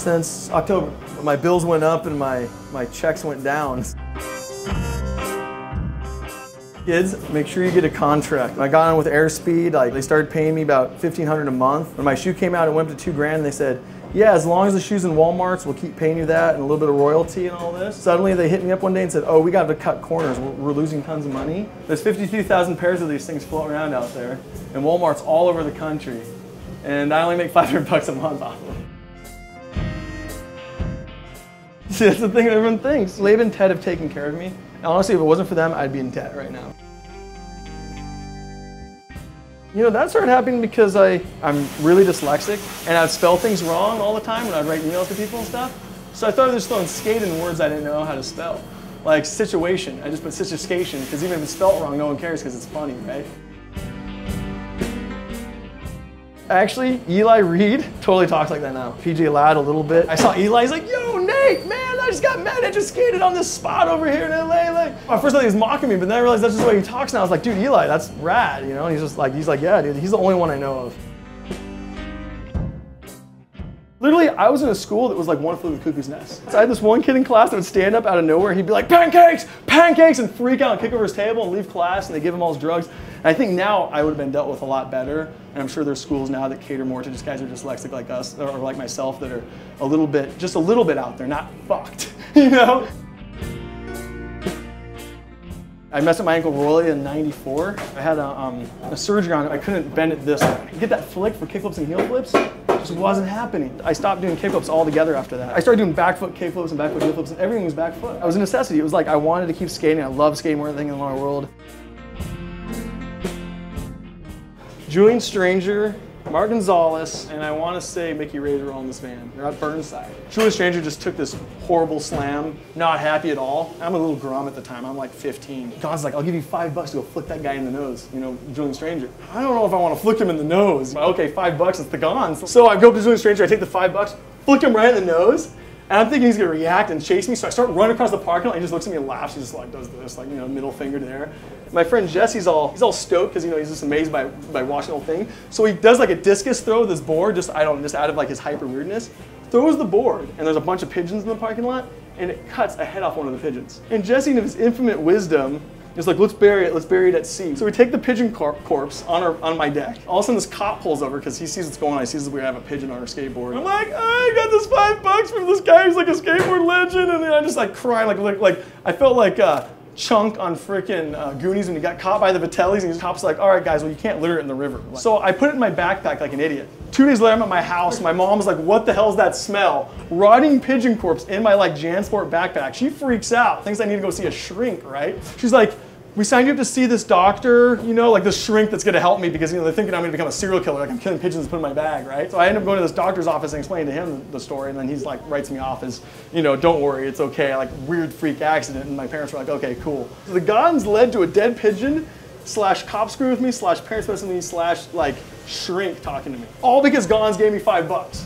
since October. My bills went up and my checks went down. Kids, make sure you get a contract. When I got on with Airspeed, they started paying me about $1,500 a month. When my shoe came out, it went up to $2 grand. They said, yeah, as long as the shoe's in Walmart's, we'll keep paying you that and a little bit of royalty and all this. Suddenly they hit me up one day and said, oh, we got to cut corners. We're losing tons of money. There's 52,000 pairs of these things floating around out there, and Walmart's all over the country. And I only make $500 a month off of them. See, that's the thing that everyone thinks. Laban and Ted have taken care of me. And honestly, if it wasn't for them, I'd be in debt right now. You know, that started happening because I'm really dyslexic and I'd spell things wrong all the time when I'd write emails to people and stuff. So I started just throwing skate in words I didn't know how to spell. Like situation, I just put situation because even if it's spelled wrong, no one cares because it's funny, right? Actually, Eli Reed totally talks like that now. PJ Ladd a little bit. I saw Eli, he's like, yo, Nate, man, I just got mad Eduskated on this spot over here in LA. At first I thought he was mocking me, but then I realized that's just the way he talks now. I was like, dude, Eli, that's rad, you know? And he's like, yeah, dude, he's the only one I know of. Literally, I was in a school that was like one flew of the cuckoo's nest. So I had this one kid in class that would stand up out of nowhere. He'd be like, pancakes, pancakes, and freak out and kick over his table and leave class, and they give him all his drugs. And I think now I would have been dealt with a lot better. And I'm sure there's schools now that cater more to just guys who are dyslexic like us, or like myself, that are just a little bit out there, not fucked, you know? I messed up my ankle royally in '94. I had a surgery on it. I couldn't bend it this way. Get that flick for kickflips and heel flips. Just wasn't happening. I stopped doing kickflips altogether after that. I started doing back foot kickflips and back foot heel flips, and everything was back foot. It was a necessity. It was like I wanted to keep skating. I love skating more than anything in the world. Julian Stranger, Mark Gonzalez, and I want to say Mickey Razor all in this van. They're at Burnside. Julian Stranger just took this horrible slam, not happy at all. I'm a little grum at the time. I'm like 15. Gonz like, I'll give you $5 to go flick that guy in the nose. You know, Julian Stranger. I don't know if I want to flick him in the nose. Okay, $5, it's the Gonz. So I go up to Julian Stranger, I take the $5, flick him right in the nose. And I'm thinking he's gonna react and chase me, so I start running across the parking lot. He just looks at me and laughs. He just like does this, like, you know, middle finger there. My friend Jesse's all stoked because, you know, he's just amazed by watching the whole thing. So he does like a discus throw with this board, just out of like his hyper weirdness. Throws the board, and there's a bunch of pigeons in the parking lot, and it cuts a head off one of the pigeons. And Jesse, in his infinite wisdom, is like, let's bury it at sea. So we take the pigeon corpse on my deck. All of a sudden this cop pulls over because he sees what's going on. He sees that we have a pigeon on our skateboard. I'm like, oh, I got this $5 from this guy who's like a skateboard legend, and then I just like crying, like I felt like Chunk on frickin' Goonies when he got caught by the Vitellis, and the cop's like, all right guys, well you can't litter it in the river. So I put it in my backpack like an idiot. 2 days later I'm at my house, my mom's like, what the hell's that smell? Rotting pigeon corpse in my like JanSport backpack. She freaks out, thinks I need to go see a shrink, right? She's like, we signed you up to see this doctor, you know, like this shrink that's gonna help me because, you know, they're thinking I'm gonna become a serial killer, like I'm killing pigeons and put in my bag, right? So I end up going to this doctor's office and explaining to him the story, and then he's like, writes me off as, you know, don't worry, it's okay, like weird freak accident, and my parents were like, okay, cool. So the Gonz led to a dead pigeon, / cop screw with me, / parents messing with me, / like shrink talking to me. All because Gonz gave me $5.